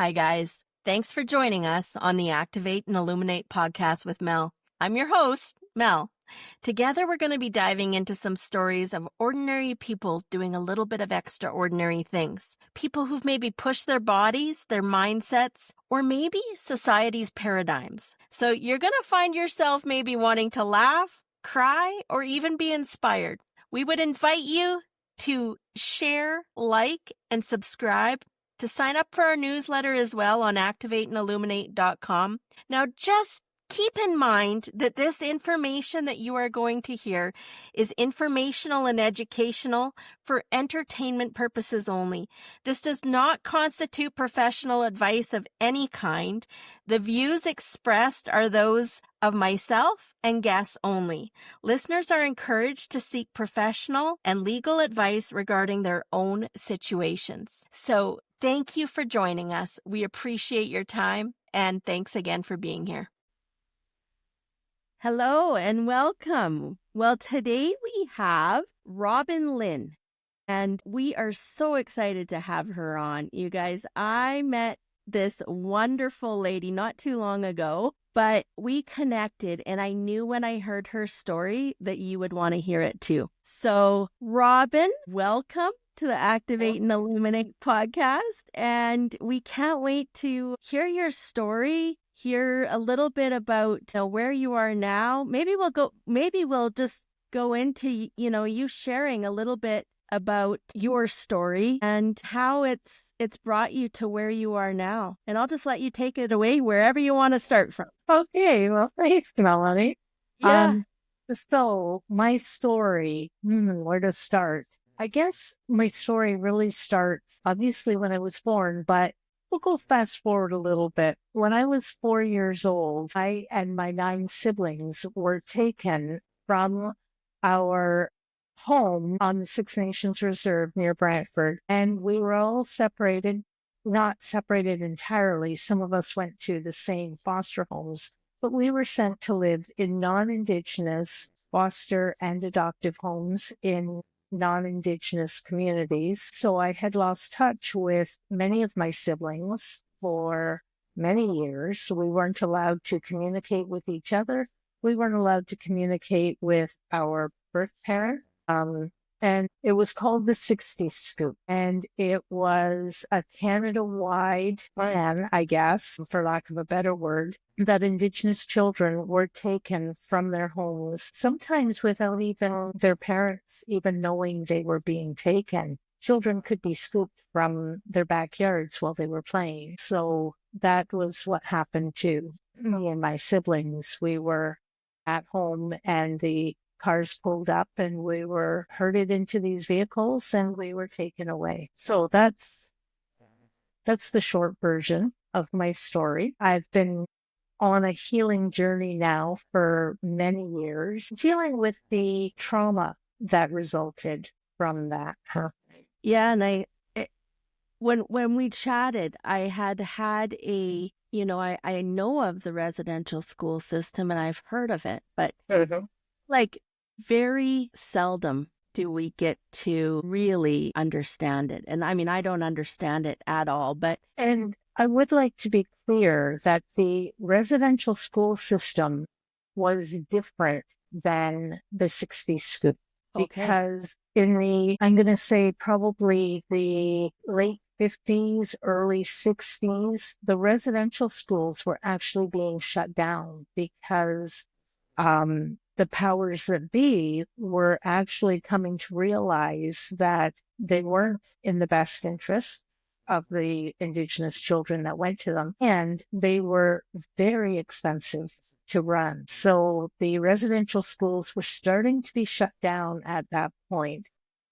Hi, guys. Thanks for joining us on the Activate and Illuminate podcast with Mel. I'm your host, Mel. Together, we're going to be diving into some stories of ordinary people doing a little bit of extraordinary things. People who've maybe pushed their bodies, their mindsets, or maybe society's paradigms. So you're going to find yourself maybe wanting to laugh, cry, or even be inspired. We would invite you to share, like, and subscribe, to sign up for our newsletter as well on activateandilluminate.com. Now, just keep in mind that this information that you are going to hear is informational and educational for entertainment purposes only. This does not constitute professional advice of any kind. The views expressed are those of myself and guests only. Listeners are encouraged to seek professional and legal advice regarding their own situations. So, thank you for joining us. We appreciate your time, and thanks again for being here. Hello and welcome. Well, today we have Robin Linn, and we are so excited to have her on. You guys, I met this wonderful lady not too long ago, but we connected, and I knew when I heard her story that you would want to hear it too. So, Robin, welcome to the Activate and Illuminate podcast, and we can't wait to hear your story, hear a little bit about where you are now. Maybe we'll just go into, you sharing a little bit about your story and how it's brought you to where you are now. And I'll just let you take it away wherever you want to start from. Okay, well, thanks, Melanie. Yeah. So my story, where to start? I guess my story really starts, obviously, when I was born, but we'll go fast forward a little bit. When I was 4 years old, I and my 9 siblings were taken from our home on the Six Nations Reserve near Brantford, and we were all separated, not separated entirely. Some of us went to the same foster homes, but we were sent to live in non-Indigenous foster and adoptive homes in non-Indigenous communities. So I had lost touch with many of my siblings for many years. We weren't allowed to communicate with each other. We weren't allowed to communicate with our birth parent. And it was called the Sixties Scoop. And it was a Canada-wide plan, I guess, for lack of a better word, that Indigenous children were taken from their homes, sometimes without even their parents even knowing they were being taken. Children could be scooped from their backyards while they were playing. So that was what happened to me and my siblings. We were at home and the cars pulled up and we were herded into these vehicles and we were taken away. So that's the short version of my story. I've been on a healing journey now for many years, dealing with the trauma that resulted from that. Yeah, and when we chatted, I had a, I know of the residential school system and I've heard of it, but like very seldom do we get to really understand it. And I mean, I don't understand it at all, but. And I would like to be clear that the residential school system was different than the 60s Scoop. Because I'm going to say probably the late 50s, early 60s, the residential schools were actually being shut down because the powers that be were actually coming to realize that they weren't in the best interest of the Indigenous children that went to them, and they were very expensive to run. So the residential schools were starting to be shut down at that point.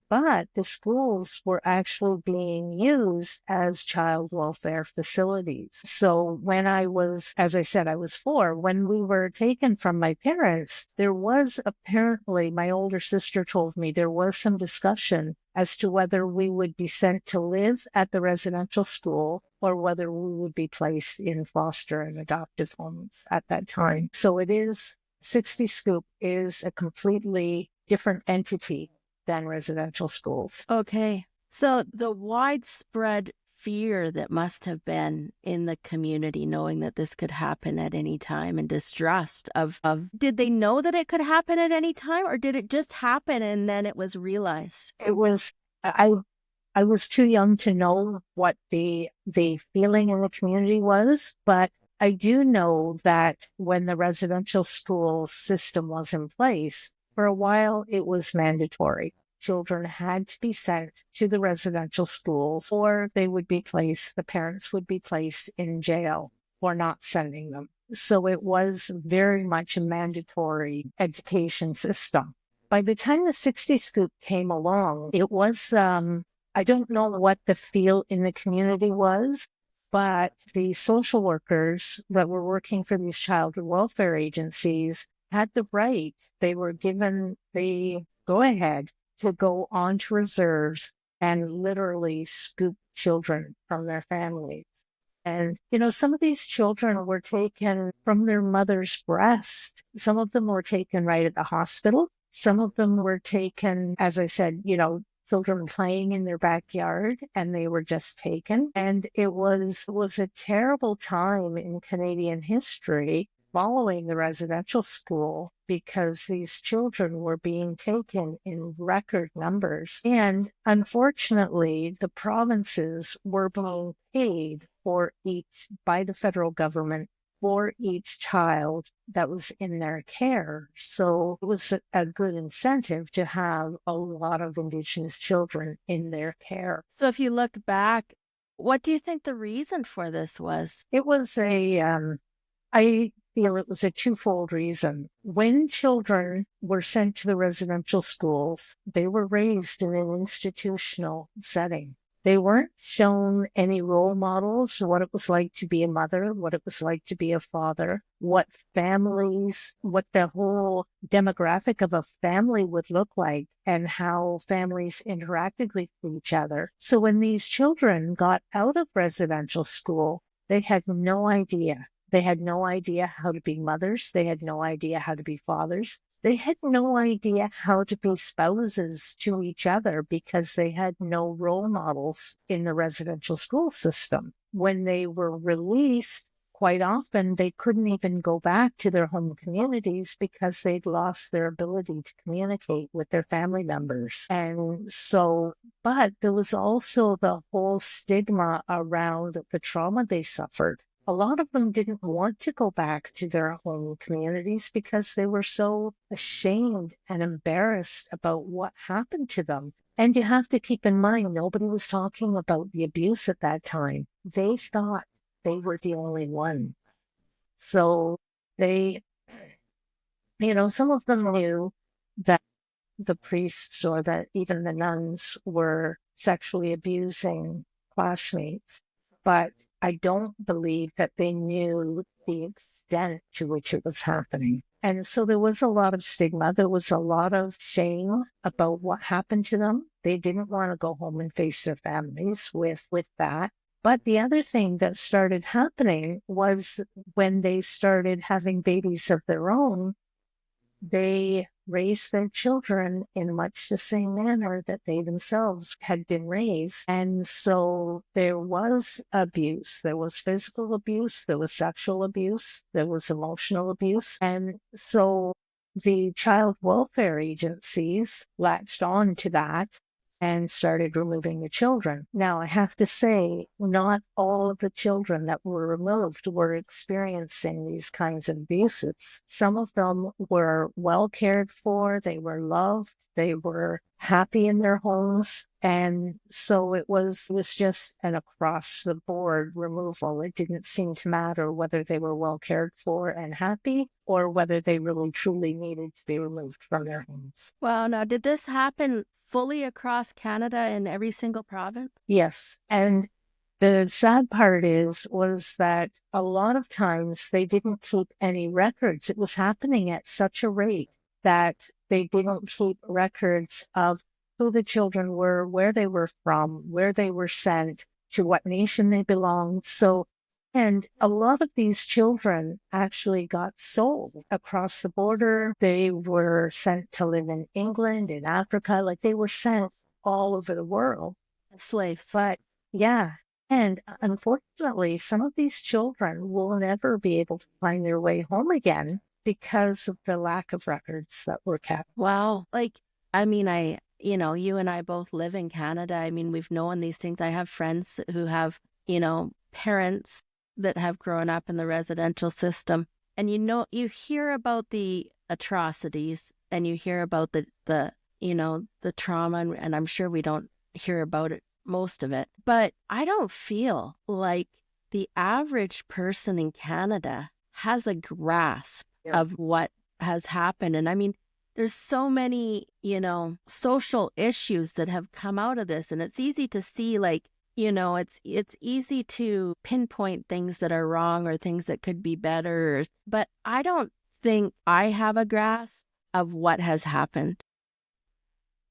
But the schools were actually being used as child welfare facilities. So when I was, as I said, I was 4, when we were taken from my parents, there was apparently, my older sister told me, there was some discussion as to whether we would be sent to live at the residential school or whether we would be placed in foster and adoptive homes at that time. So it is, 60 Scoop is a completely different entity than residential schools. Okay. So the widespread fear that must have been in the community, knowing that this could happen at any time, and distrust of did they know that it could happen at any time, or did it just happen and then it was realized? It was, I was too young to know what the feeling in the community was, but I do know that when the residential school system was in place, for a while it was mandatory. Children had to be sent to the residential schools, or they would be placed, the parents would be placed in jail for not sending them. So it was very much a mandatory education system. By the time the 60 Scoop came along, it was, I don't know what the feel in the community was, but the social workers that were working for these child welfare agencies had the right. They were given the go-ahead to go onto reserves and literally scoop children from their families. And, some of these children were taken from their mother's breast. Some of them were taken right at the hospital. Some of them were taken, as I said, children playing in their backyard, and they were just taken. And it was a terrible time in Canadian history following the residential school, because these children were being taken in record numbers. And unfortunately, the provinces were being paid by the federal government for each child that was in their care. So it was a good incentive to have a lot of Indigenous children in their care. So if you look back, what do you think the reason for this was? It was I feel it was a twofold reason. When children were sent to the residential schools, they were raised in an institutional setting. They weren't shown any role models, what it was like to be a mother, what it was like to be a father, what the whole demographic of a family would look like, and how families interacted with each other. So when these children got out of residential school, they had no idea. They had no idea how to be mothers. They had no idea how to be fathers. They had no idea how to be spouses to each other, because they had no role models in the residential school system. When they were released, quite often they couldn't even go back to their home communities because they'd lost their ability to communicate with their family members. And so, but there was also the whole stigma around the trauma they suffered. A lot of them didn't want to go back to their home communities because they were so ashamed and embarrassed about what happened to them. And you have to keep in mind, nobody was talking about the abuse at that time. They thought they were the only one. So they, some of them knew that the priests or that even the nuns were sexually abusing classmates, but I don't believe that they knew the extent to which it was happening. And so there was a lot of stigma. There was a lot of shame about what happened to them. They didn't want to go home and face their families with that. But the other thing that started happening was when they started having babies of their own, they raised their children in much the same manner that they themselves had been raised. And so there was abuse. There was physical abuse. There was sexual abuse. There was emotional abuse. And so the child welfare agencies latched on to that and started removing the children. Now, I have to say, not all of the children that were removed were experiencing these kinds of abuses. Some of them were well cared for, they were loved, they were happy in their homes. And so it was just an across the board removal. It didn't seem to matter whether they were well cared for and happy, or whether they really truly needed to be removed from their homes. Wow. Now, did this happen fully across Canada in every single province? Yes. And the sad part was that a lot of times they didn't keep any records. It was happening at such a rate that they didn't keep records of who the children were, where they were from, where they were sent, to what nation they belonged. And a lot of these children actually got sold across the border. They were sent to live in England, in Africa, like they were sent all over the world. Slaves. But yeah, And unfortunately, some of these children will never be able to find their way home again because of the lack of records that were kept. Wow. Like, I mean, you and I both live in Canada. I mean, we've known these things. I have friends who have, parents that have grown up in the residential system. And you hear about the atrocities and you hear about the trauma, and I'm sure we don't hear about it, most of it. But I don't feel like the average person in Canada has a grasp of what has happened. And I mean, there's so many, social issues that have come out of this. And it's easy to see, like, it's easy to pinpoint things that are wrong or things that could be better. But I don't think I have a grasp of what has happened.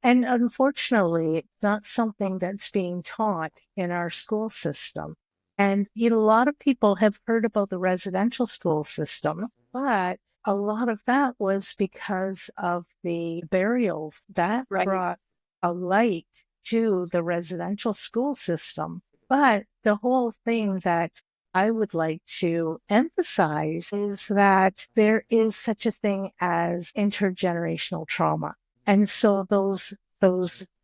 And unfortunately, it's not something that's being taught in our school system. And, a lot of people have heard about the residential school system, but a lot of that was because of the burials that brought a light to the residential school system. But the whole thing that I would like to emphasize is that there is such a thing as intergenerational trauma. And so those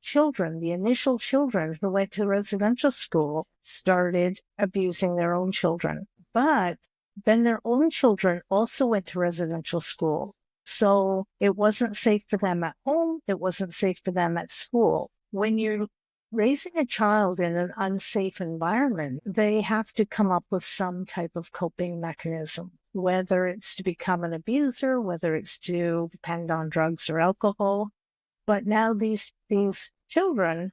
children, the initial children who went to residential school, started abusing their own children. But then their own children also went to residential school. So it wasn't safe for them at home. It wasn't safe for them at school. When you're raising a child in an unsafe environment, they have to come up with some type of coping mechanism, whether it's to become an abuser, whether it's to depend on drugs or alcohol. But now these children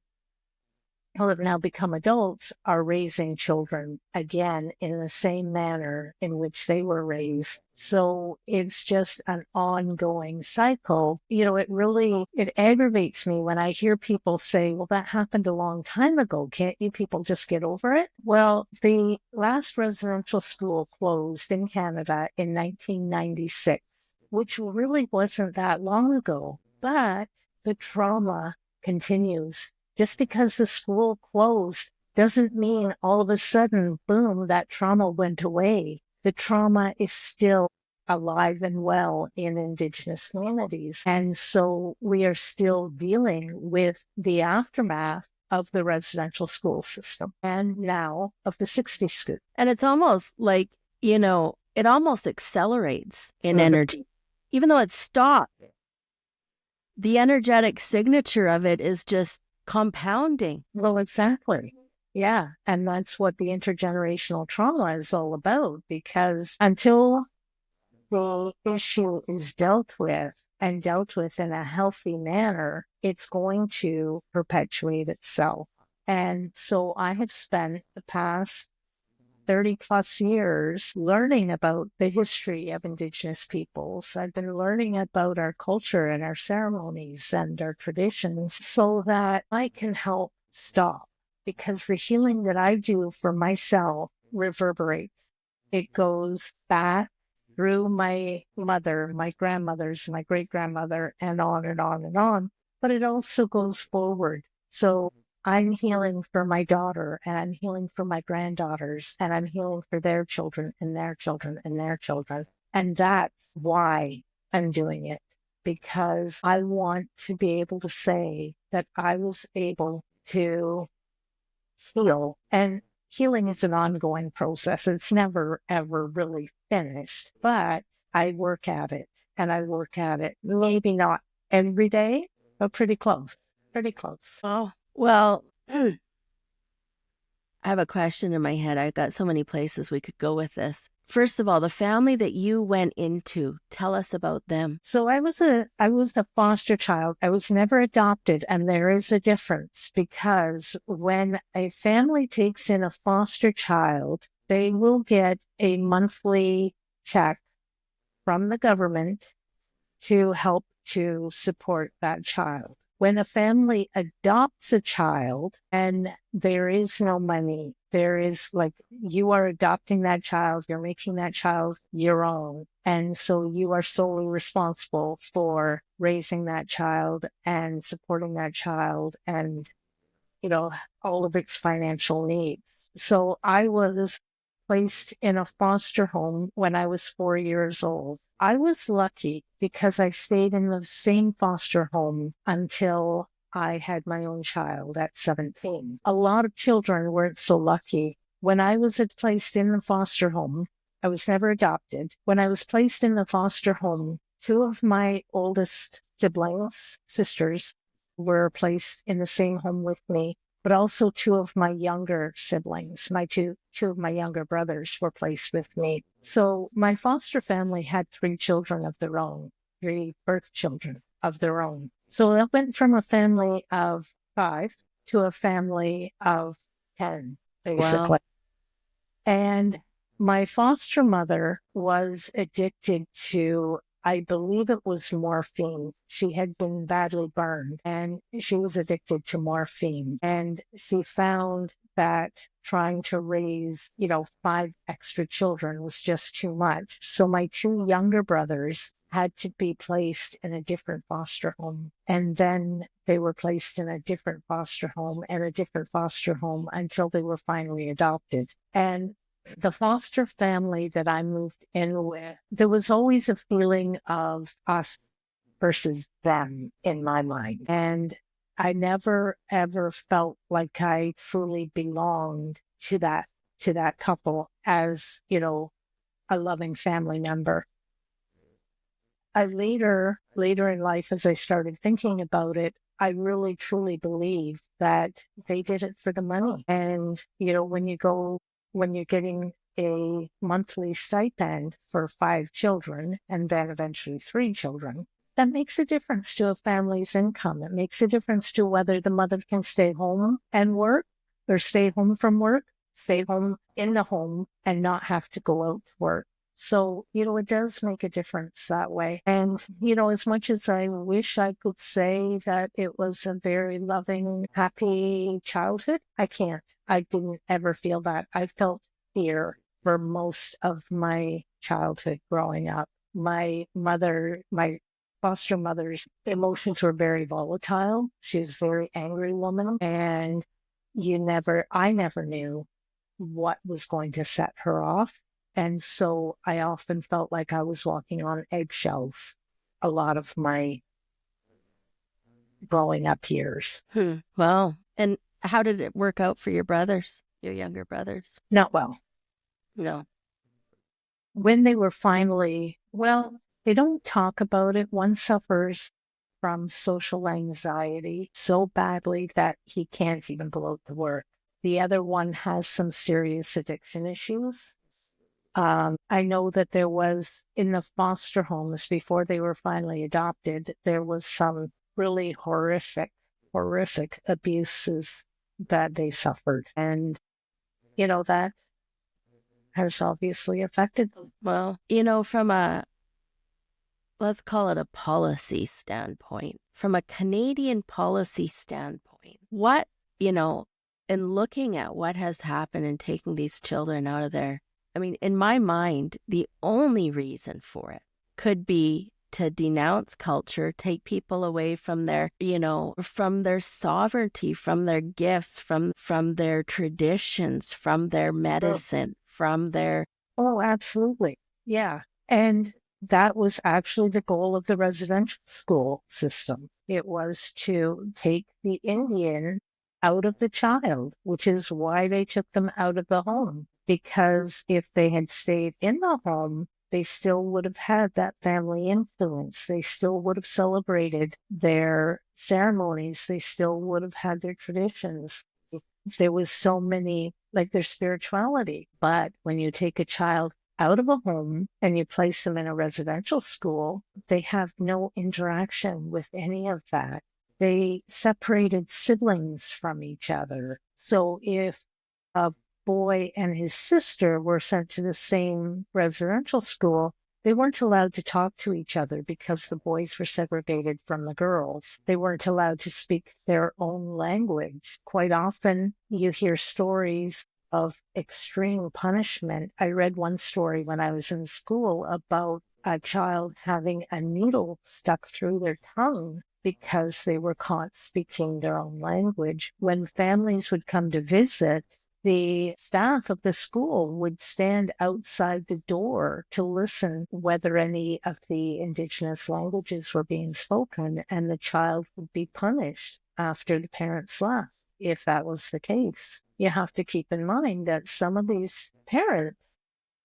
who have now become adults are raising children again in the same manner in which they were raised. So it's just an ongoing cycle. It aggravates me when I hear people say, well, that happened a long time ago. Can't you people just get over it? Well, the last residential school closed in Canada in 1996, which really wasn't that long ago. But the trauma continues. Just because the school closed doesn't mean all of a sudden, boom, that trauma went away. The trauma is still alive and well in Indigenous communities. And so we are still dealing with the aftermath of the residential school system and now of the 60s Scoop. And it's almost like, it almost accelerates in energy. Even though it's stopped, the energetic signature of it is just compounding. Well, exactly. Yeah. And that's what the intergenerational trauma is all about, because until the issue is dealt with and dealt with in a healthy manner, it's going to perpetuate itself. And so I have spent the past 30 plus years learning about the history of Indigenous peoples. I've been learning about our culture and our ceremonies and our traditions so that I can help stop, because the healing that I do for myself reverberates. It goes back through my mother, my grandmothers, my great grandmother, and on and on and on. But it also goes forward. So I'm healing for my daughter, and I'm healing for my granddaughters, and I'm healing for their children and their children and their children. And that's why I'm doing it, because I want to be able to say that I was able to heal. And healing is an ongoing process. It's never, ever really finished, but I work at it, and I work at it maybe not every day, but pretty close. Pretty close. Oh, well, I have a question in my head. I've got so many places we could go with this. First of all, the family that you went into, tell us about them. So I was a foster child. I was never adopted. And there is a difference, because when a family takes in a foster child, they will get a monthly check from the government to help to support that child. When a family adopts a child and there is no money, there is, like, you are adopting that child, you're making that child your own. And so you are solely responsible for raising that child and supporting that child and, all of its financial needs. So I was placed in a foster home when I was 4 years old. I was lucky because I stayed in the same foster home until I had my own child at 17. A lot of children weren't so lucky. When I was placed in the foster home, I was never adopted. When I was placed in the foster home, two of my oldest siblings, sisters, were placed in the same home with me, but also two of my younger siblings, my two of my younger brothers were placed with me. So my foster family had three children of their own, three birth children of their own. So I went from a family of 5 to a family of 10, basically. Wow. And my foster mother was addicted to, I believe it was morphine. She had been badly burned and she was addicted to morphine. And she found that trying to raise, 5 extra children was just too much. So my two younger brothers had to be placed in a different foster home. And then they were placed in a different foster home and a different foster home until they were finally adopted. And the foster family that I moved in with, there was always a feeling of us versus them in my mind. And I never ever felt like I truly belonged to that couple as, a loving family member. I later in life, as I started thinking about it, I really truly believe that they did it for the money. And, when you're getting a monthly stipend for 5 children and then eventually 3 children, that makes a difference to a family's income. It makes a difference to whether the mother can stay home and work or stay home from work, stay home in the home and not have to go out to work. So, it does make a difference that way. And, as much as I wish I could say that it was a very loving, happy childhood, I can't. I didn't ever feel that. I felt fear for most of my childhood growing up. My foster mother's emotions were very volatile. She was a very angry woman, and I never knew what was going to set her off. And so I often felt like I was walking on eggshells a lot of my growing up years. Well, and how did it work out for your brothers, your younger brothers? Not well. No. When they were finally, they don't talk about it. One suffers from social anxiety so badly that he can't even go out to work. The other one has some serious addiction issues. I know that there was in the foster homes before they were finally adopted, there was some really horrific abuses that they suffered. And, that has obviously affected them. Well, let's call it a policy standpoint, from a Canadian policy standpoint, what, in looking at what has happened and taking these children out of there, I mean, in my mind, the only reason for it could be to denounce culture, take people away from their, from their sovereignty, from their gifts, from their traditions, from their medicine, from their... Oh, absolutely. Yeah. And that was actually the goal of the residential school system. It was to take the Indian out of the child, which is why they took them out of the home. Because if they had stayed in the home, they still would have had that family influence. They still would have celebrated their ceremonies. They still would have had their traditions. There was so many, like their spirituality. But when you take a child out of a home and you place them in a residential school, they have no interaction with any of that. They separated siblings from each other. So if a boy and his sister were sent to the same residential school, they weren't allowed to talk to each other because the boys were segregated from the girls. They weren't allowed to speak their own language. Quite often, you hear stories of extreme punishment. I read one story when I was in school about a child having a needle stuck through their tongue because they were caught speaking their own language. When families would come to visit, the staff of the school would stand outside the door to listen whether any of the Indigenous languages were being spoken, and the child would be punished after the parents left if that was the case. You have to keep in mind that some of these parents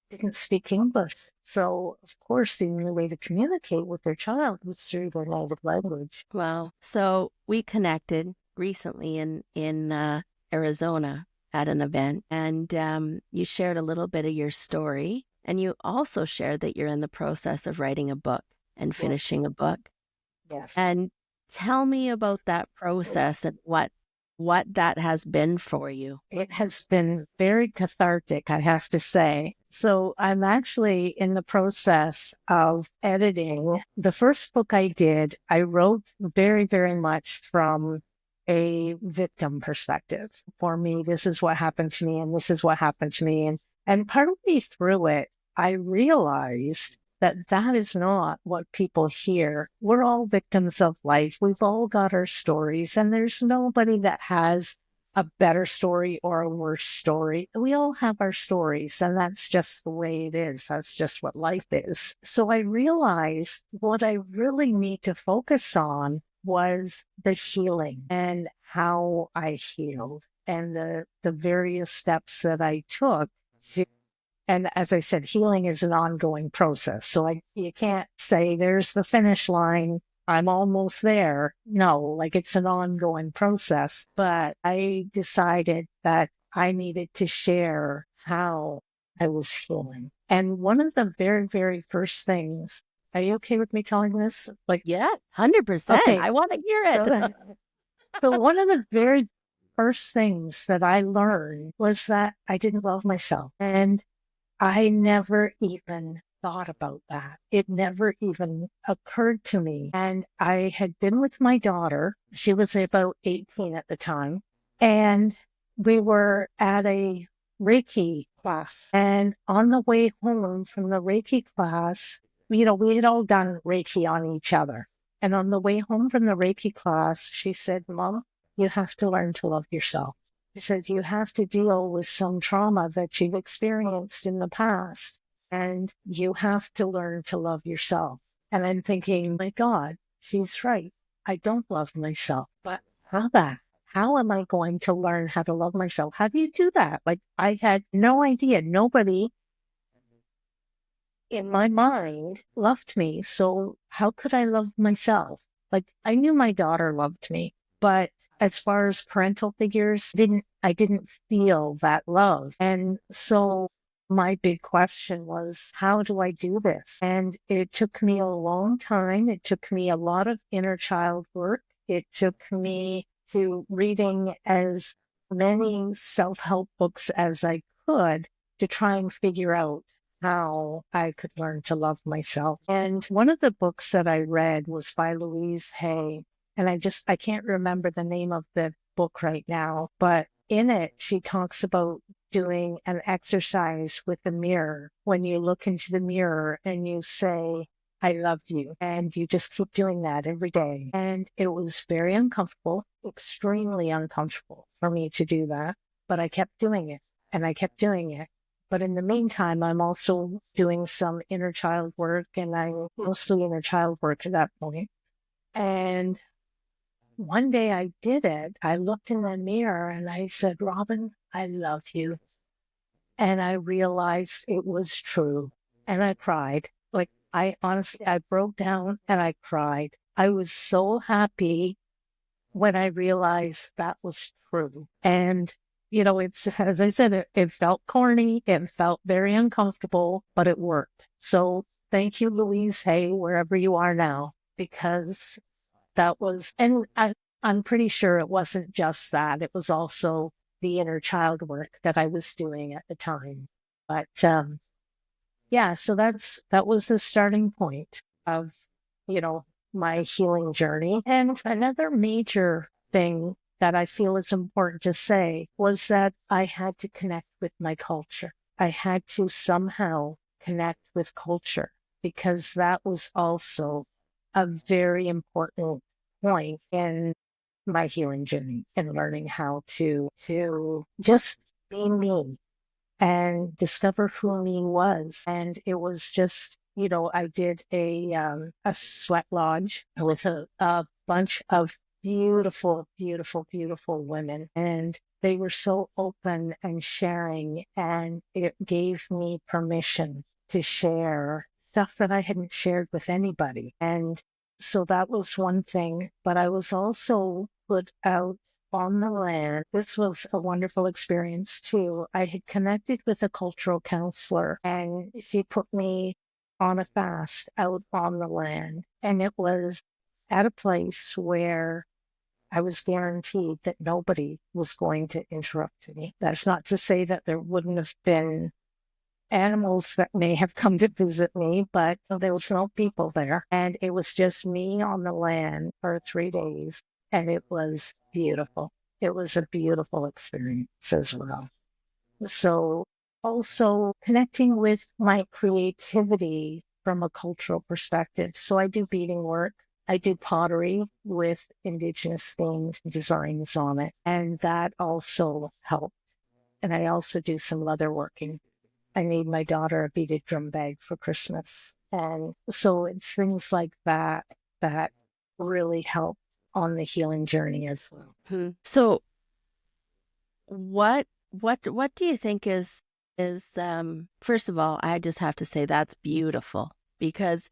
didn't speak English. So, of course, the only way to communicate with their child was through their native language. Wow. So we connected recently in Arizona at an event, and you shared a little bit of your story, and you also shared that you're in the process of writing a book and finishing a book. Yes. And tell me about that process and what that has been for you. It has been very cathartic, I have to say. So I'm actually in the process of editing. The first book I did, I wrote very, very much from a victim perspective. For me, this is what happened to me, and this is what happened to me. And partly through it, I realized that that is not what people hear. We're all victims of life. We've all got our stories, and there's nobody that has a better story or a worse story. We all have our stories, and that's just the way it is. That's just what life is. So I realized what I really need to focus on was the healing and how I healed and the various steps that I took to. And as I said, healing is an ongoing process. So you can't say there's the finish line, I'm almost there. No, like it's an ongoing process. But I decided that I needed to share how I was healing. And one of the very, very first things, are you okay with me telling this? Yeah, 100%. Okay. I want to hear it. So one of the very first things that I learned was that I didn't love myself. And I never even thought about that. It never even occurred to me. And I had been with my daughter. She was about 18 at the time. And we were at a Reiki class. And on the way home from the Reiki class, we had all done Reiki on each other. And on the way home from the Reiki class, she said, Mom, you have to learn to love yourself. She says you have to deal with some trauma that you've experienced in the past, and you have to learn to love yourself. And I'm thinking, my God, she's right. I don't love myself. But how am I going to learn how to love myself? How do you do that? Like, I had no idea. Nobody in my mind loved me. So how could I love myself? Like, I knew my daughter loved me, but as far as parental figures, I didn't feel that love. And so my big question was, how do I do this? And it took me a long time. It took me a lot of inner child work. It took me to reading as many self-help books as I could to try and figure out how I could learn to love myself. And one of the books that I read was by Louise Hay. And I can't remember the name of the book right now, but in it, she talks about doing an exercise with the mirror. When you look into the mirror and you say, I love you. And you just keep doing that every day. And it was very uncomfortable, extremely uncomfortable for me to do that. But I kept doing it and I kept doing it. But in the meantime, I'm also doing some inner child work, and I'm mostly inner child work at that point. And one day I did it. I looked in the mirror and I said, Robin, I love you. And I realized it was true. And I cried. Like, I broke down and I cried. I was so happy when I realized that was true. And, it's, as I said, it felt corny. It felt very uncomfortable, but it worked. So thank you, Louise Hay, wherever you are now, because that was, and I'm pretty sure it wasn't just that. It was also the inner child work that I was doing at the time. But yeah, so that was the starting point of, my healing journey. And another major thing that I feel is important to say was that I had to connect with my culture. I had to somehow connect with culture, because that was also a very important point in my healing journey and learning how to just be me and discover who me was. And it was just, I did a sweat lodge. It was a bunch of beautiful, beautiful, beautiful women. And they were so open and sharing, and it gave me permission to share stuff that I hadn't shared with anybody. And so that was one thing. But I was also put out on the land. This was a wonderful experience too. I had connected with a cultural counselor, and she put me on a fast out on the land. And it was at a place where I was guaranteed that nobody was going to interrupt me. That's not to say that there wouldn't have been animals that may have come to visit me, but there was no people there. And it was just me on the land for 3 days. And it was beautiful. It was a beautiful experience as well. So also connecting with my creativity from a cultural perspective. So I do beading work. I do pottery with Indigenous themed designs on it. And that also helped. And I also do some leatherworking. I made my daughter a beaded drum bag for Christmas. And so it's things like that that really help on the healing journey as well. So what do you think is first of all, I just have to say that's beautiful, because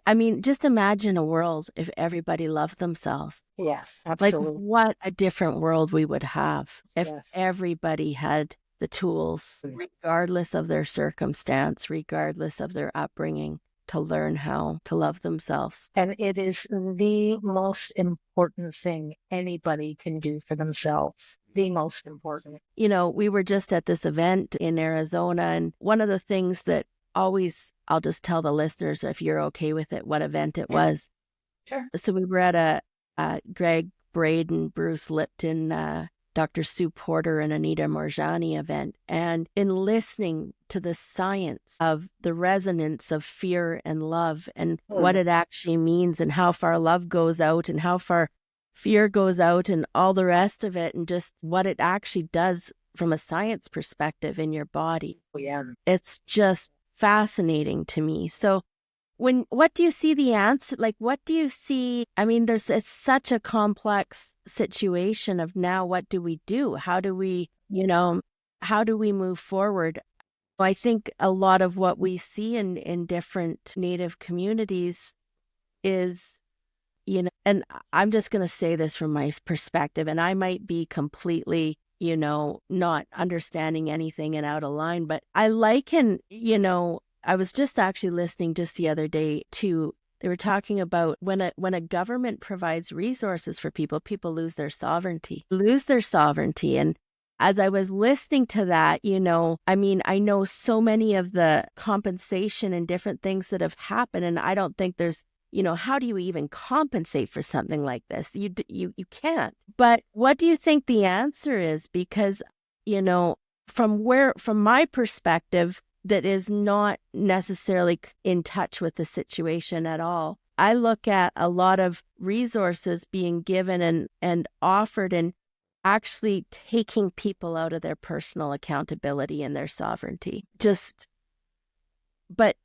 I mean, just imagine a world if everybody loved themselves. Yes, Like, absolutely. what a different world we would have if Yes. everybody had the tools, regardless of their circumstance, regardless of their upbringing, to learn how to love themselves. And it is the most important thing anybody can do for themselves. The most important. We were just at this event in Arizona, and one of the things that I'll just tell the listeners, if you're okay with it, what event it was. Sure. So we were at a Greg Braden, Bruce Lipton, Dr. Sue Porter, and Anita Morjani event. And in listening to the science of the resonance of fear and love and what it actually means, and how far love goes out and how far fear goes out and all the rest of it, and just what it actually does from a science perspective in your body. Yeah. It's just fascinating to me. So what do you see the answer? Like, what do you see? I mean, it's such a complex situation of now, what do we do? How do we move forward? I think a lot of what we see in different Native communities is, and I'm just going to say this from my perspective, and I might be completely, not understanding anything and out of line, but I liken, I was just actually listening just the other day to, they were talking about when a government provides resources for people lose their sovereignty. And as I was listening to that, I mean, I know so many of the compensation and different things that have happened, and I don't think there's, how do you even compensate for something like this? You can't. But what do you think the answer is? Because, from my perspective, that is not necessarily in touch with the situation at all, I look at a lot of resources being given and offered, and actually taking people out of their personal accountability and their sovereignty. But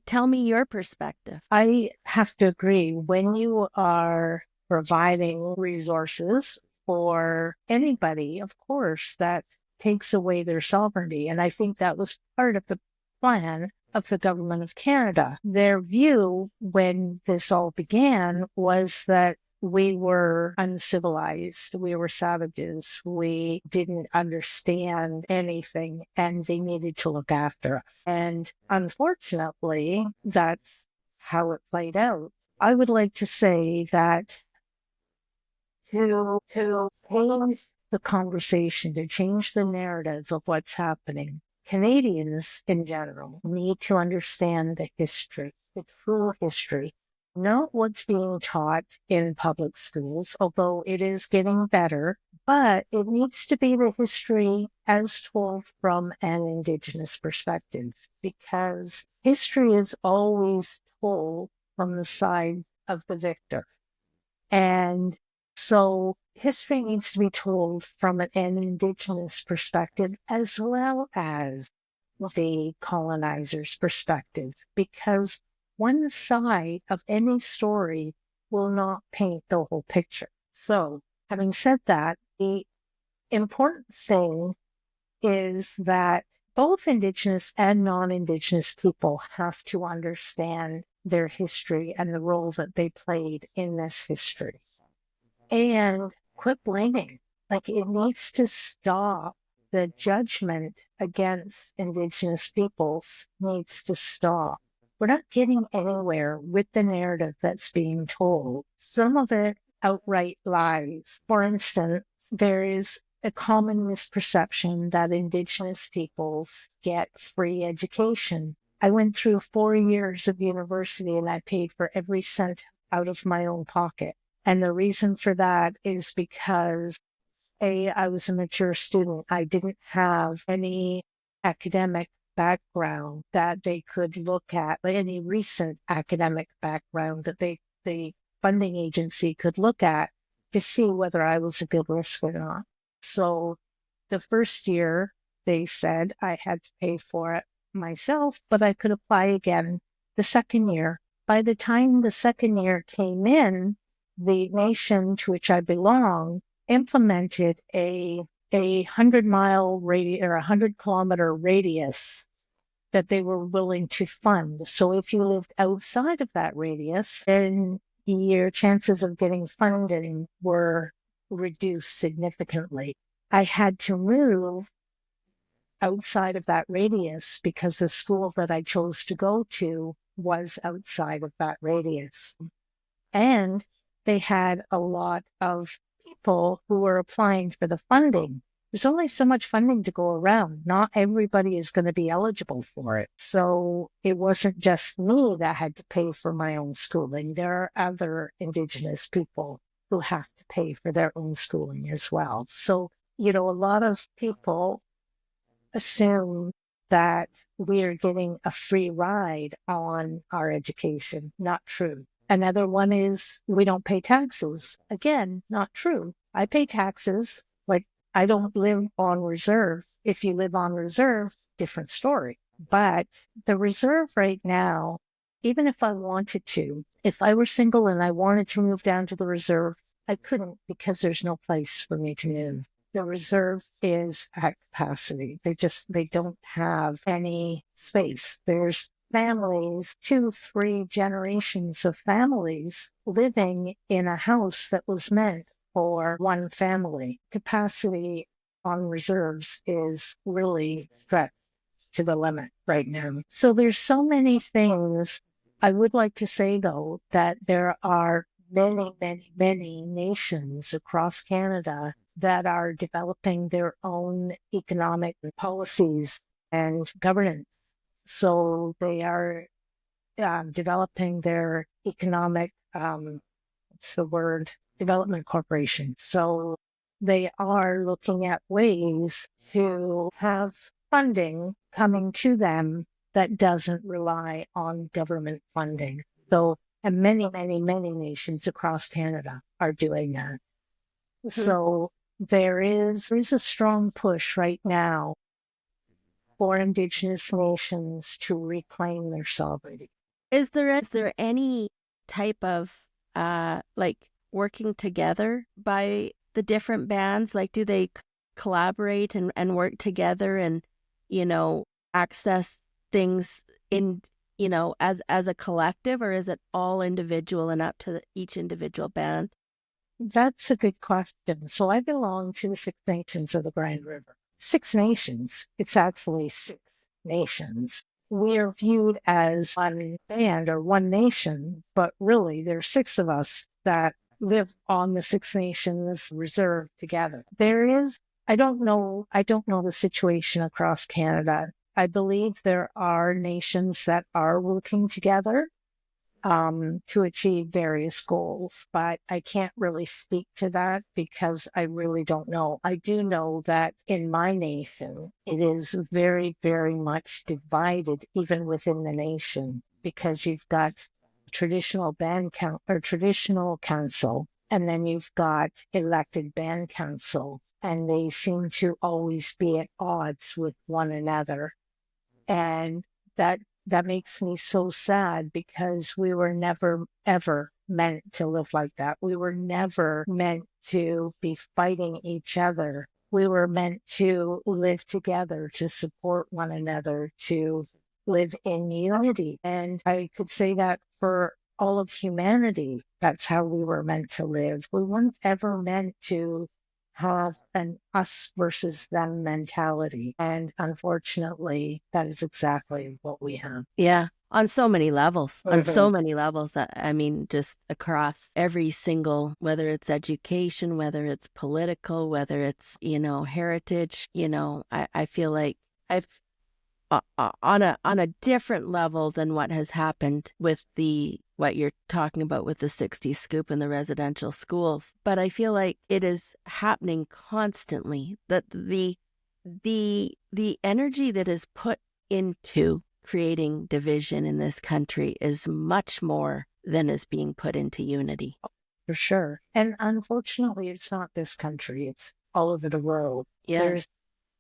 tell me your perspective. I have to agree. When you are providing resources for anybody, of course, that takes away their sovereignty. And I think that was part of the plan of the government of Canada. Their view when this all began was that we were uncivilized, we were savages, we didn't understand anything, and they needed to look after us. And unfortunately, that's how it played out. I would like to say that to change the conversation, to change the narrative of what's happening, Canadians in general need to understand the history, the true history, not what's being taught in public schools, although it is getting better, but it needs to be the history as told from an Indigenous perspective, because history is always told from the side of the victor. And So history needs to be told from an Indigenous perspective as well as the colonizer's perspective, because one side of any story will not paint the whole picture. So having said that, the important thing is that both Indigenous and non-Indigenous people have to understand their history and the role that they played in this history. And quit blaming. Like, it needs to stop. The judgment against Indigenous peoples needs to stop. We're not getting anywhere with the narrative that's being told. Some of it outright lies. For instance, there is a common misperception that Indigenous peoples get free education. I went through 4 years of university and I paid for every cent out of my own pocket. And the reason for that is because, A, I was a mature student. I didn't have any academic background that they could look at, like any recent academic background that the funding agency could look at to see whether I was a good risk or not. So the first year, they said I had to pay for it myself, but I could apply again the second year. By the time the second year came in, the nation to which I belong implemented a 100-mile radius or 100-kilometer radius that they were willing to fund. So if you lived outside of that radius, then your chances of getting funding were reduced significantly. I had to move outside of that radius because the school that I chose to go to was outside of that radius. And they had a lot of people who were applying for the funding. There's only so much funding to go around. Not everybody is going to be eligible for it. So it wasn't just me that had to pay for my own schooling. There are other Indigenous people who have to pay for their own schooling as well. So, a lot of people assume that we are getting a free ride on our education. Not true. Another one is we don't pay taxes. Again, not true. I pay taxes. Like, I don't live on reserve. If you live on reserve, different story. But the reserve right now, even if I wanted to, if I were single and I wanted to move down to the reserve, I couldn't because there's no place for me to move. The reserve is at capacity. They don't have any space. There's families, 2-3 generations of families living in a house that was meant for one family. Capacity on reserves is really stretched to the limit right now. So there's so many things. I would like to say, though, that there are many, many, many nations across Canada that are developing their own economic policies and governance. So they are developing their economic, development corporation. So they are looking at ways to have funding coming to them that doesn't rely on government funding. So, and many, many, many nations across Canada are doing that. Mm-hmm. So there is a strong push right now for Indigenous nations to reclaim their sovereignty. Is there any type of working together by the different bands? Like, do they collaborate and work together and, access things in, as a collective, or is it all individual and up to each individual band? That's a good question. So I belong to the Six Nations of the Grand River. Six Nations. It's actually six nations. We are viewed as one band or one nation, but really there's six of us that live on the Six Nations reserve together. I don't know the situation across Canada. I believe there are nations that are working together to achieve various goals, but I can't really speak to that because I really don't know. I do know that in my nation, it is very, very much divided even within the nation, because you've got traditional band count or traditional council, And then you've got elected band council, and they seem to always be at odds with one another. And that makes me so sad, because we were never, ever meant to live like that. We were never meant to be fighting each other. We were meant to live together, to support one another, to live in unity. And I could say that for all of humanity, that's how we were meant to live. We weren't ever meant to have an us versus them mentality. And unfortunately, that is exactly what we have. Yeah, on so many levels, on so many levels. I mean, just across every single, whether it's education, whether it's political, whether it's, heritage, I feel like I've on a different level than what has happened with what you're talking about with the 60s Scoop and the residential schools. But I feel like it is happening constantly, that the energy that is put into creating division in this country is much more than is being put into unity. For sure. And unfortunately, it's not this country. It's all over the world. Yeah. There's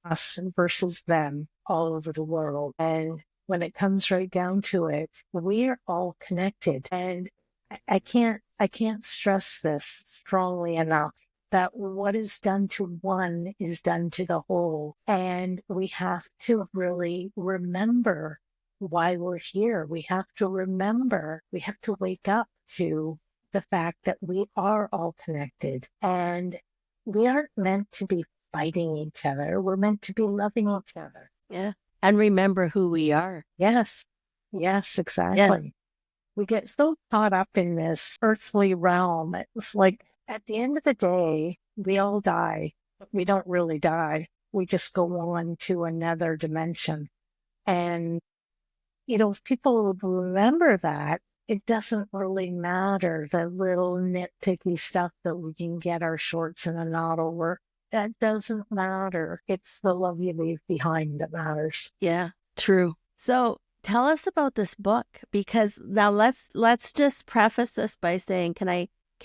us versus them all over the world. And when it comes right down to it, we are all connected. And I can't stress this strongly enough, that what is done to one is done to the whole. And we have to really remember why we're here. We have to remember, we have to wake up to the fact that we are all connected, and we aren't meant to be fighting each other. We're meant to be loving each other. Yeah. And remember who we are. Yes. Yes, exactly. Yes. We get so caught up in this earthly realm. It's like, at the end of the day, we all die, but we don't really die. We just go on to another dimension. And, if people remember that, it doesn't really matter the little nitpicky stuff that we can get our shorts in a knot over. That doesn't matter. It's the love you leave behind that matters. Yeah, true. So tell us about this book, because now let's just preface this by saying, can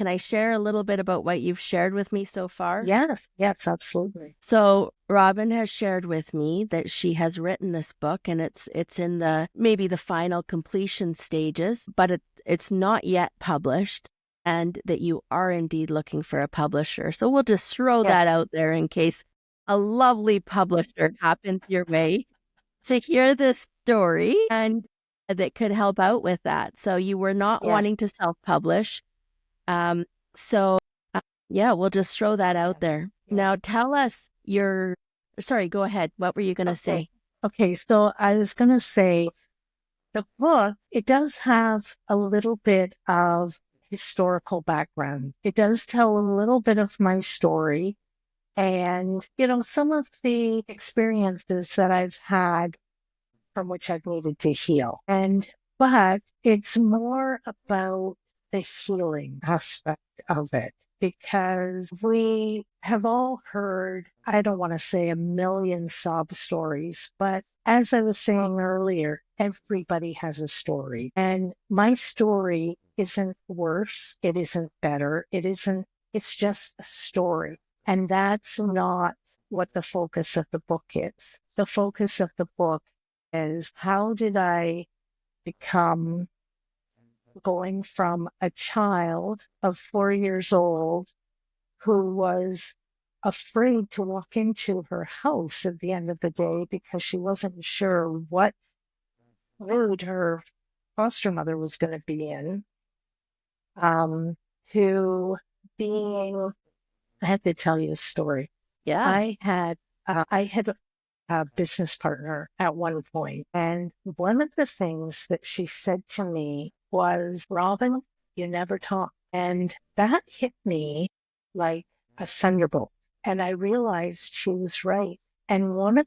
I share a little bit about what you've shared with me so far? Yes, absolutely. So Robin has shared with me that she has written this book, and it's in maybe the final completion stages, but it's not yet published, and that you are indeed looking for a publisher. So we'll just throw that out there in case a lovely publisher happens your way to hear this story and that could help out with that. So you were not wanting to self-publish. We'll just throw that out there. Now tell us sorry, go ahead. What were you going to say? Okay, so I was going to say, the book, it does have a little bit of historical background. It does tell a little bit of my story and, some of the experiences that I've had from which I've needed to heal. But it's more about the healing aspect of it, because we have all heard, I don't want to say a million sob stories, but as I was saying earlier, everybody has a story. And my story isn't worse. It isn't better. It's just a story. And that's not what the focus of the book is. The focus of the book is, how did I become, going from a child of 4 years old who was afraid to walk into her house at the end of the day because she wasn't sure what mood her foster mother was going to be in, to being, I have to tell you a story. Yeah. I had a business partner at one point, and one of the things that she said to me was, "Robin, you never talk." And that hit me like a thunderbolt. And I realized she was right. And one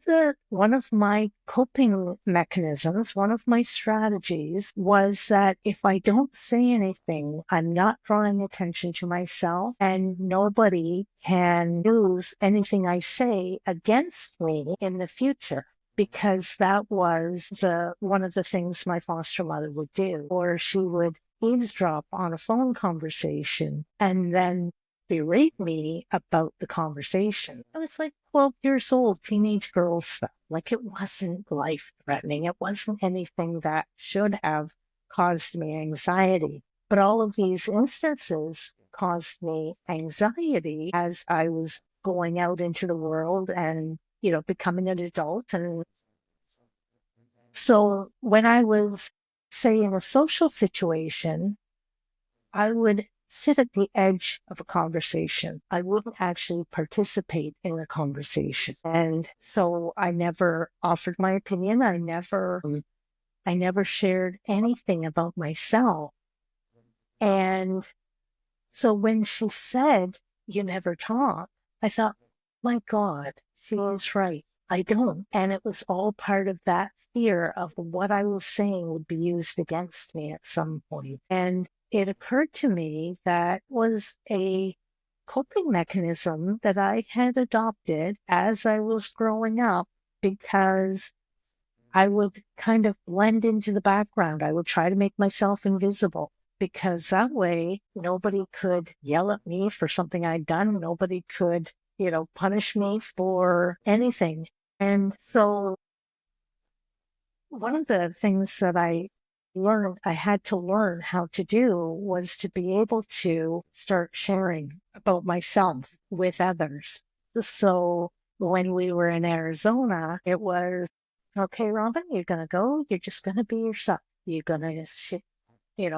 of my coping mechanisms, one of my strategies, was that if I don't say anything, I'm not drawing attention to myself, and nobody can use anything I say against me in the future. Because that was one of the things my foster mother would do. Or she would eavesdrop on a phone conversation and then berate me about the conversation. I was like 12 years old, teenage girl stuff. Like, it wasn't life-threatening. It wasn't anything that should have caused me anxiety. But all of these instances caused me anxiety as I was going out into the world and, becoming an adult. And so when I was, say, in a social situation, I would sit at the edge of a conversation. I wouldn't actually participate in the conversation. And so I never offered my opinion. I never shared anything about myself. And so when she said, "You never talk," I thought, my God, she is right. I don't. And it was all part of that fear of what I was saying would be used against me at some point. And it occurred to me that was a coping mechanism that I had adopted as I was growing up, because I would kind of blend into the background. I would try to make myself invisible, because that way nobody could yell at me for something I'd done. Nobody could, punish me for anything. And so one of the things that I had to learn how to do was to be able to start sharing about myself with others. So when we were in Arizona, it was, "Okay, Robin, you're going to go. You're just going to be yourself. You're going to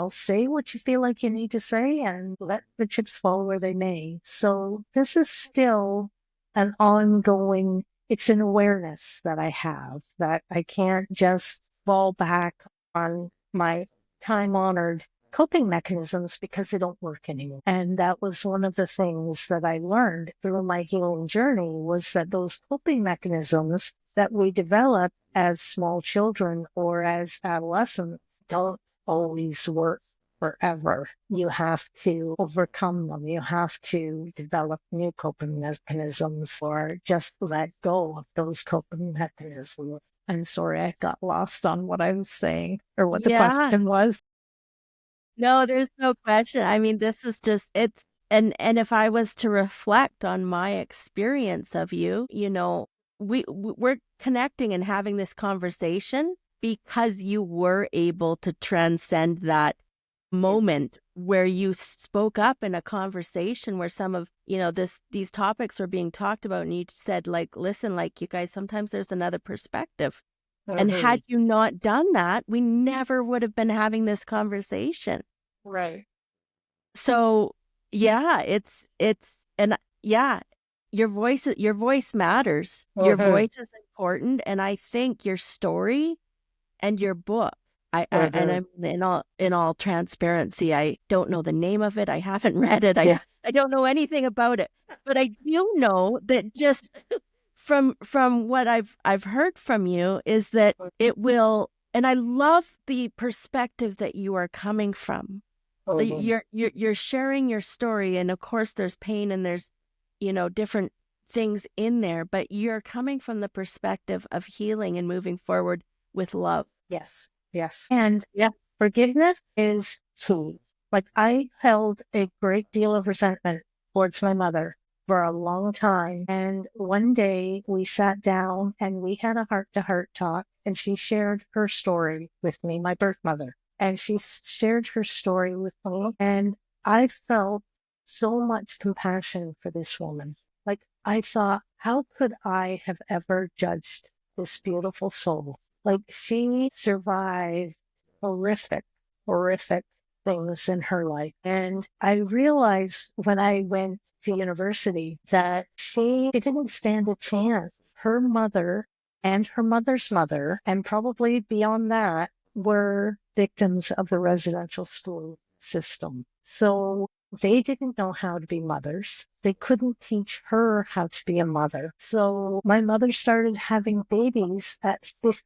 say what you feel like you need to say and let the chips fall where they may." So this is still an ongoing, it's an awareness that I have, that I can't just fall back on my time-honored coping mechanisms because they don't work anymore. And that was one of the things that I learned through my healing journey, was that those coping mechanisms that we develop as small children or as adolescents don't always work forever. You have to overcome them. You have to develop new coping mechanisms or just let go of those coping mechanisms. I'm sorry, I got lost on what I was saying or what the Yeah. question was. No, there's no question. I mean, this is just, and if I was to reflect on my experience of you, we're connecting and having this conversation because you were able to transcend that moment where you spoke up in a conversation where some of, these topics were being talked about, and you said, like, listen, like, you guys, sometimes there's another perspective. And had you not done that, we never would have been having this conversation. Right. So yeah, and yeah, your voice matters. Your voice is important. And I think your story and your book, and I'm in all transparency, I don't know the name of it. I haven't read it. I don't know anything about it, but I do know that just from what I've heard from you is that it will, and I love the perspective that you are coming from. You're sharing your story, and of course there's pain and there's different things in there, but you're coming from the perspective of healing and moving forward with love. Yes. And forgiveness is key. Like, I held a great deal of resentment towards my mother for a long time. And one day we sat down and we had a heart-to-heart talk, and she shared her story with me, my birth mother. And she shared her story with me, and I felt so much compassion for this woman. Like, I thought, how could I have ever judged this beautiful soul? Like, she survived horrific things in her life. And I realized when I went to university that she didn't stand a chance. Her mother and her mother's mother, and probably beyond that, were victims of the residential school system. So they didn't know how to be mothers. They couldn't teach her how to be a mother. So my mother started having babies at 15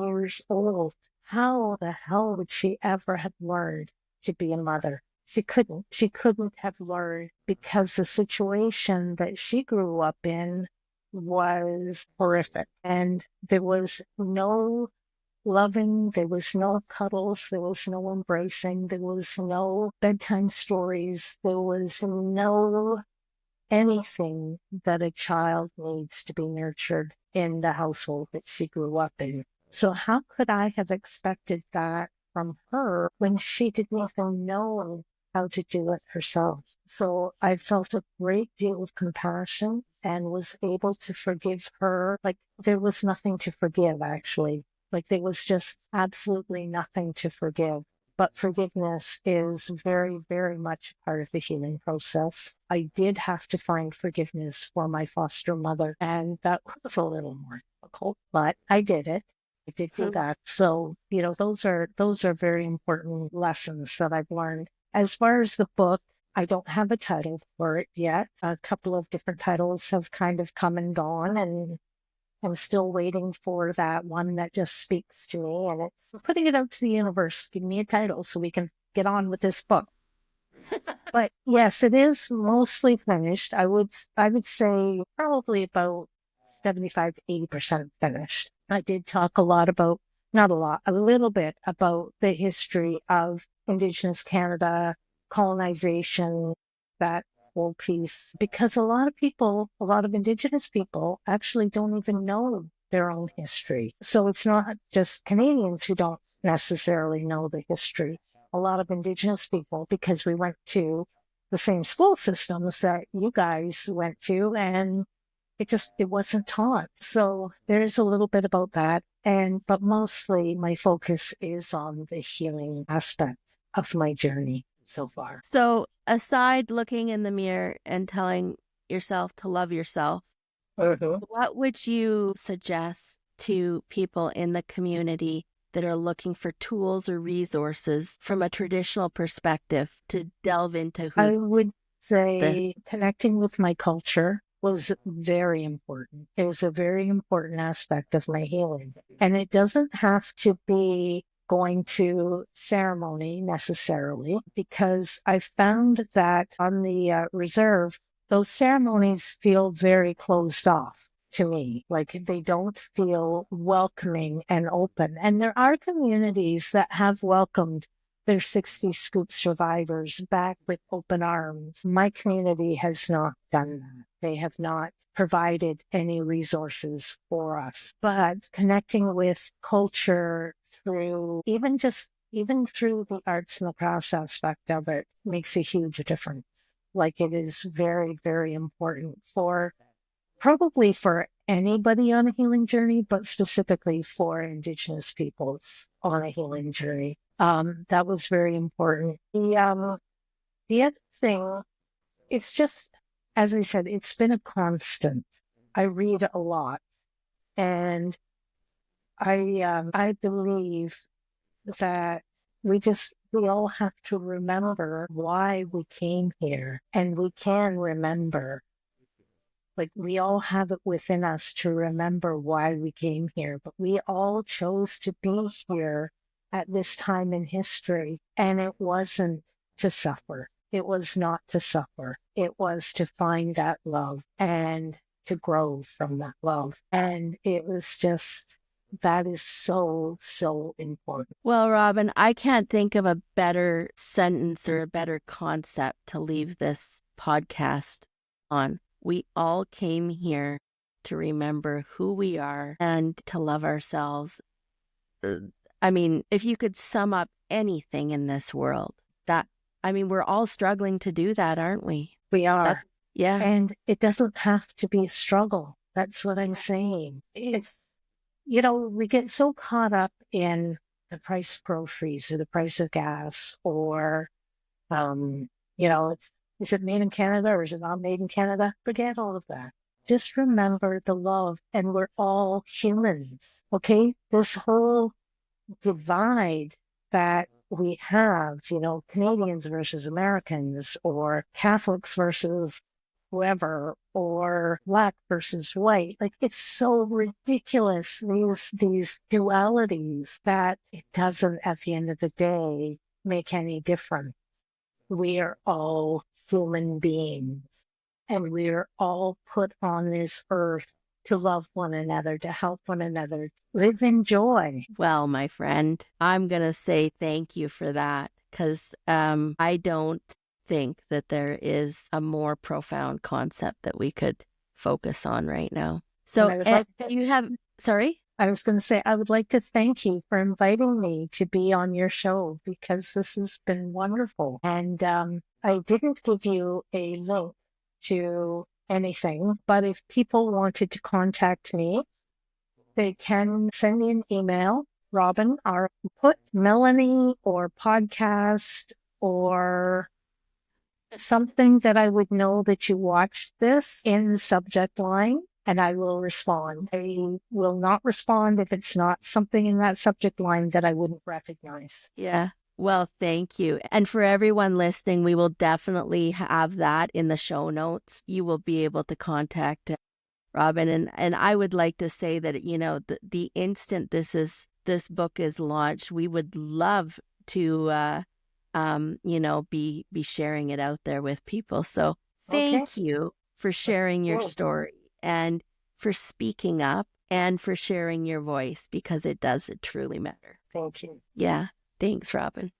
years old. How the hell would she ever have learned to be a mother? She couldn't. She couldn't have learned, because the situation that she grew up in was horrific. And there was no loving. There was no cuddles. There was no embracing. There was no bedtime stories. There was no anything that a child needs to be nurtured in the household that she grew up in. So how could I have expected that from her when she didn't even know how to do it herself? So I felt a great deal of compassion and was able to forgive her. Like there was nothing to forgive, actually. Like there was just absolutely nothing to forgive. But forgiveness is very, very much part of the healing process. I did have to find forgiveness for my foster mother, and that was a little more difficult, but I did it. I did do that. So, those are very important lessons that I've learned. As far as the book, I don't have a title for it yet. A couple of different titles have kind of come and gone, and I'm still waiting for that one that just speaks to me, and it's putting it out to the universe. Give me a title so we can get on with this book. But yes, it is mostly finished. I would say probably about 75 to 80% finished. I did talk a lot about, not a lot, a little bit about the history of Indigenous Canada, colonization, that whole piece, because a lot of Indigenous people actually don't even know their own history. So it's not just Canadians who don't necessarily know the history. A lot of Indigenous people, because we went to the same school systems that you guys went to, and it wasn't taught. So there's a little bit about that. But mostly my focus is on the healing aspect of my journey so far. So aside looking in the mirror and telling yourself to love yourself, what would you suggest to people in the community that are looking for tools or resources from a traditional perspective to delve into I would say connecting with my culture was very important. It was a very important aspect of my healing. And it doesn't have to be going to ceremony necessarily, because I found that on the reserve, those ceremonies feel very closed off to me. Like they don't feel welcoming and open. And there are communities that have welcomed their 60s Scoop survivors back with open arms. My community has not done that. They have not provided any resources for us. But connecting with culture through even through the arts and the crafts aspect of it makes a huge difference. Like it is very, very important probably for anybody on a healing journey, but specifically for Indigenous peoples on a healing journey. That was very important. The other thing, it's just, as I said, it's been a constant. I read a lot, and I believe that we all have to remember why we came here, and we can remember. Like we all have it within us to remember why we came here, but we all chose to be here at this time in history, and it wasn't to suffer. It was not to suffer. It was to find that love and to grow from that love. And it was just, that is so, so important. Well, Robin, I can't think of a better sentence or a better concept to leave this podcast on. We all came here to remember who we are and to love ourselves. I mean, if you could sum up anything in this world, we're all struggling to do that, aren't we? We are. Yeah. And it doesn't have to be a struggle. That's what I'm saying. It's, we get so caught up in the price of groceries or the price of gas or, is it made in Canada or is it not made in Canada? Forget all of that. Just remember the love, and we're all humans, okay? This whole divide that we have, Canadians versus Americans, or Catholics versus whoever, or Black versus white. Like, it's so ridiculous, these dualities, that it doesn't, at the end of the day, make any difference. We are all human beings, and we are all put on this earth to love one another, to help one another, live in joy. Well, my friend, I'm going to say thank you for that, because I don't think that there is a more profound concept that we could focus on right now. So you have, sorry? I was going to say, I would like to thank you for inviting me to be on your show, because this has been wonderful. And I didn't give you a link to anything, but if people wanted to contact me, they can send me an email, Robin, or put Melanie or podcast or something that I would know that you watched this in the subject line, and I will respond. I will not respond if it's not something in that subject line that I wouldn't recognize. Yeah. Well, thank you. And for everyone listening, we will definitely have that in the show notes. You will be able to contact Robin. And I would like to say that, the instant this book is launched, we would love to, be sharing it out there with people. So thank you for sharing your story and for speaking up and for sharing your voice, because it truly matter. Thank you. Yeah. Thanks, Robin.